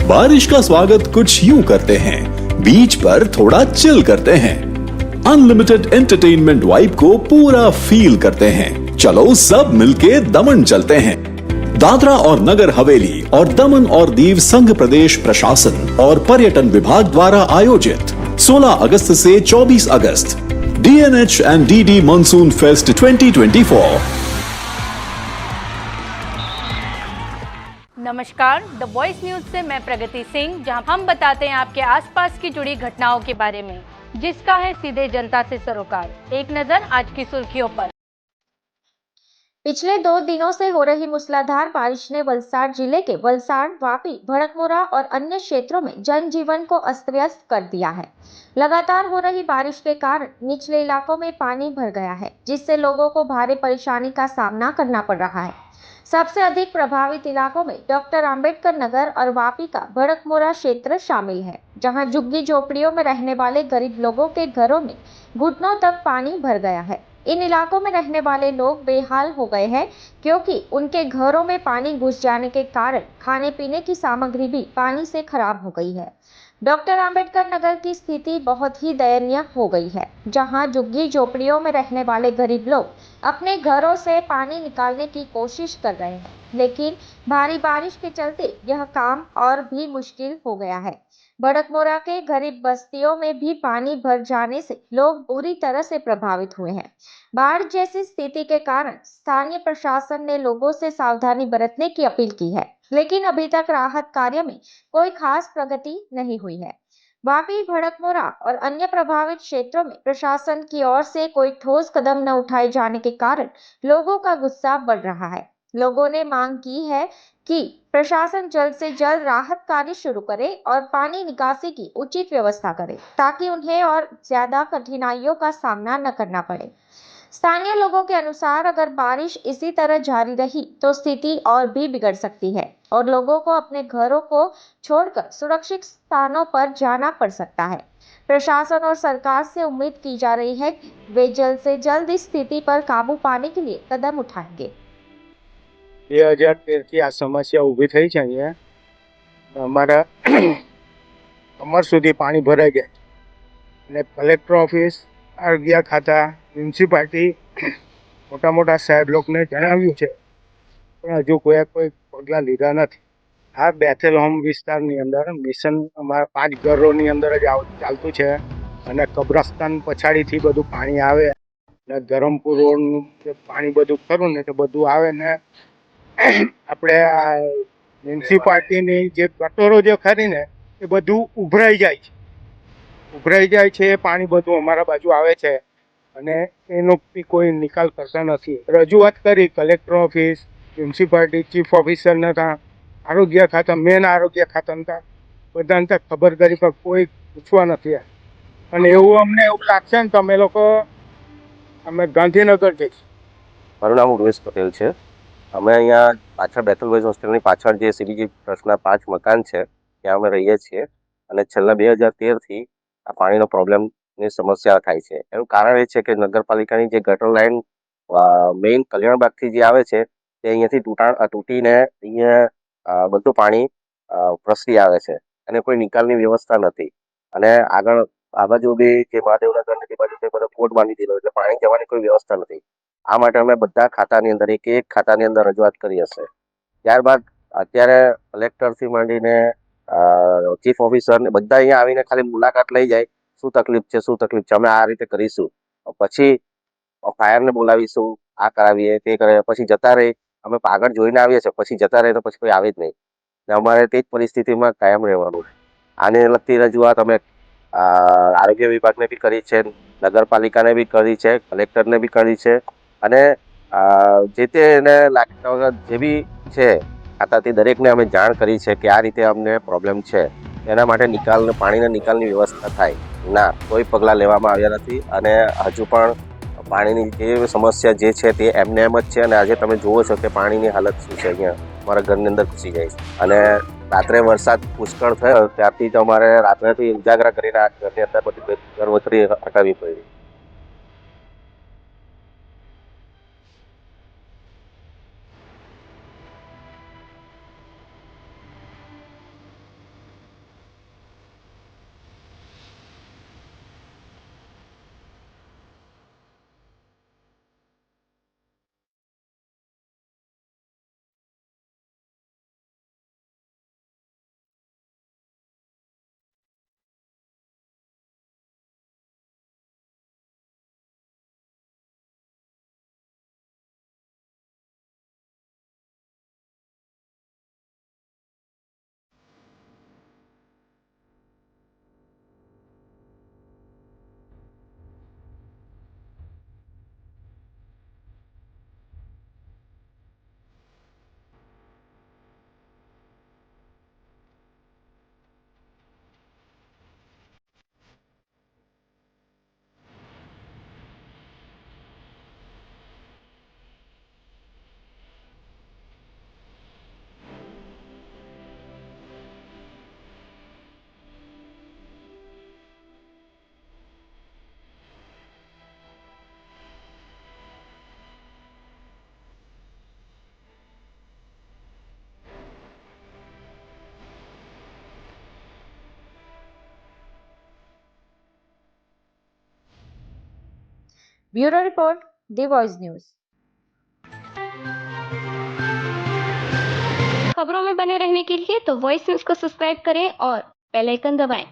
बारिश का स्वागत कुछ यूं करते हैं, बीच पर थोड़ा चिल करते हैं, अनलिमिटेड एंटरटेनमेंट वाइब को पूरा फील करते हैं। चलो सब मिलके दमन चलते हैं। दादरा और नगर हवेली और दमन और दीव संघ प्रदेश प्रशासन और पर्यटन विभाग द्वारा आयोजित 16 अगस्त से 24 अगस्त DNH and DD monsoon fest 2024। नमस्कार, द वॉइस न्यूज से मैं प्रगति सिंह, जहां हम बताते हैं आपके आसपास की जुड़ी घटनाओं के बारे में, जिसका है सीधे जनता से सरोकार। एक नजर आज की सुर्खियों पर। पिछले 2 दिनों से हो रही मूसलाधार बारिश ने वलसाड़ जिले के वलसाड़, वापी, भड़कमुरा और अन्य क्षेत्रों में जनजीवन को अस्त व्यस्त कर दिया है। लगातार हो रही बारिश के कारण निचले इलाकों में पानी भर गया है, जिससे लोगों को भारी परेशानी का सामना करना पड़ रहा है। सबसे अधिक प्रभावित इलाकों में डॉक्टर अंबेडकर नगर और वापी का भड़कमुरा क्षेत्र शामिल है, जहां झुग्गी झोपड़ियों में रहने वाले गरीब लोगों के घरों में घुटनों तक पानी भर गया है। इन इलाकों में रहने वाले लोग बेहाल हो गए हैं, क्योंकि उनके घरों में पानी घुस जाने के कारण खाने पीने की सामग्री भी पानी से खराब हो गई है। डॉक्टर अंबेडकर नगर की स्थिति बहुत ही दयनीय हो गई है, जहां झुग्गी झोपड़ियों में रहने वाले गरीब लोग अपने घरों से पानी निकालने की कोशिश कर रहे हैं, लेकिन भारी बारिश के चलते यह काम और भी मुश्किल हो गया है। भड़कमुरा के गरीब बस्तियों में भी पानी भर जाने से लोग बुरी तरह से प्रभावित हुए हैं। बाढ़ जैसी स्थिति के कारण स्थानीय प्रशासन ने लोगों से सावधानी बरतने की अपील की है, लेकिन अभी तक राहत कार्य में कोई खास प्रगति नहीं हुई है। वापी, भड़कमुरा और अन्य प्रभावित क्षेत्रों में प्रशासन की ओर से कोई ठोस कदम न उठाए जाने के कारण लोगों का गुस्सा बढ़ रहा है। लोगों ने मांग की है कि प्रशासन जल्द से जल्द राहत कार्य शुरू करे और पानी निकासी की उचित व्यवस्था करे, ताकि उन्हें और ज्यादा कठिनाइयों का सामना न करना पड़े। स्थानीय लोगों के अनुसार अगर बारिश इसी तरह जारी रही तो स्थिति और भी बिगड़ सकती है और लोगों को अपने घरों को छोड़कर सुरक्षित स्थानों पर जाना पड़ सकता है। प्रशासन और सरकार से उम्मीद की जा रही है कि वे जल्द से जल्द इस स्थिति पर काबू पाने के लिए कदम उठाएंगे। 2013 થી આ સમસ્યા ઊભી થઈ છે। અહીંયા અમારા કમર સુધી પાણી ભરાઈ જાય અને કલેક્ટર ઓફિસ, આરોગ્ય ખાતા, મ્યુનિસિપાલિટી મોટા મોટા સાહેબ લોકોને જણાવ્યું છે, પણ હજુ કોઈ પગલાં લીધા નથી। આ બેથેલ હોમ વિસ્તારની અંદર મિશન અમારા 5 ઘરોની અંદર જ ચાલતું છે અને કબ્રસ્તાન પછાડીથી બધું પાણી આવે ને ધરમપુર રોડનું પાણી બધું ખરું ને તો બધું આવે ને આપણે આ મ્યુનિસિપાલિટીની જે ગટરો જે ખરી ને એ બધું ઉભરાઈ જાય છે। એ પાણી બધું અમારા બાજુ આવે છે અને એનો બી કોઈ નિકાલ કરતા નથી। રજૂઆત કરી કલેક્ટર ઓફિસ, મ્યુનિસિપાલિટી ચીફ ઓફિસરને ત્યાં, આરોગ્ય ખાતા, મેન આરોગ્ય ખાતાને ત્યાં બધાને ત્યાં ખબર કરી, પણ કોઈ પૂછવા નથી। અને અમને એવું લાગશે ને તો અમે ગાંધીનગર જઈશું। મારું નામ ઉર્વેશ પટેલ છે। અમે અહીંયા પાછળ બેથલ બોયઝ હોસ્ટેલની પાછળ જે CBG ટ્રસ્ટના 5 મકાન છે ત્યાં અમે રહીએ છીએ અને છેલ્લા 2013થી આ પાણીનો પ્રોબ્લેમની સમસ્યા થાય છે। એનું કારણ એ છે કે નગરપાલિકાની જે ગટર લાઇન મેઇન કલ્યાણબાગથી જે આવે છે તે અહીંયાથી તૂટીને અહીંયા બધું પાણી પ્રસરી આવે છે અને કોઈ નિકાલની વ્યવસ્થા નથી। અને આગળ આ બાજુ બી જે મહાદેવનગર ને તે બાજુ તે બધો કોટ બાંધી દીધો એટલે પાણી જવાની કોઈ વ્યવસ્થા નથી। આ માટે અમે બધા ખાતાની અંદર એક ખાતાની અંદર રજૂઆત કરી હશે। ત્યારબાદ અત્યારે કલેક્ટરથી માંડીને ચીફ ઓફિસર ને બધા અહીંયા આવીને ખાલી મુલાકાત લઈ જાય, શું તકલીફ છે, અમે આ રીતે કરીશું, પછી ફાયરને બોલાવીશું, આ કરાવીએ તે કરાવીએ, પછી જતા રહે। અમે આગળ જોઈને આવીએ છીએ, પછી જતા રહે તો પછી કોઈ આવે જ નહીં ને અમારે તે જ પરિસ્થિતિમાં કાયમ રહેવાનું। આને લગતી રજૂઆત અમે આરોગ્ય વિભાગને બી કરી છે, નગરપાલિકાને બી કરી છે, કલેક્ટરને બી કરી છે અને જે તે એને લાગતા વગર જે બી છે ખાતાથી દરેકને અમે જાણ કરી છે કે આ રીતે અમને પ્રોબ્લેમ છે, એના માટે પાણીના નિકાલની વ્યવસ્થા થાય। ના, કોઈ પગલાં લેવામાં આવ્યા નથી અને હજુ પણ પાણીની જે સમસ્યા જે છે તે એમને એમ જ છે। અને આજે તમે જુઓ છો કે પાણીની હાલત શું છે। અહીંયા અમારા ઘરની અંદર ઘૂસી જાય છે અને રાત્રે વરસાદ પુષ્કળ થયો ત્યારથી તો અમારે રાત્રેથી ઉજાગરા કરીને આ ઘરની અંદર બધી ઘરવખરી હટાવવી પડી। ब्यूरो रिपोर्ट, दी वॉइस न्यूज। खबरों में बने रहने के लिए तो वॉइस न्यूज को सब्सक्राइब करें और बेल आइकन दबाएं।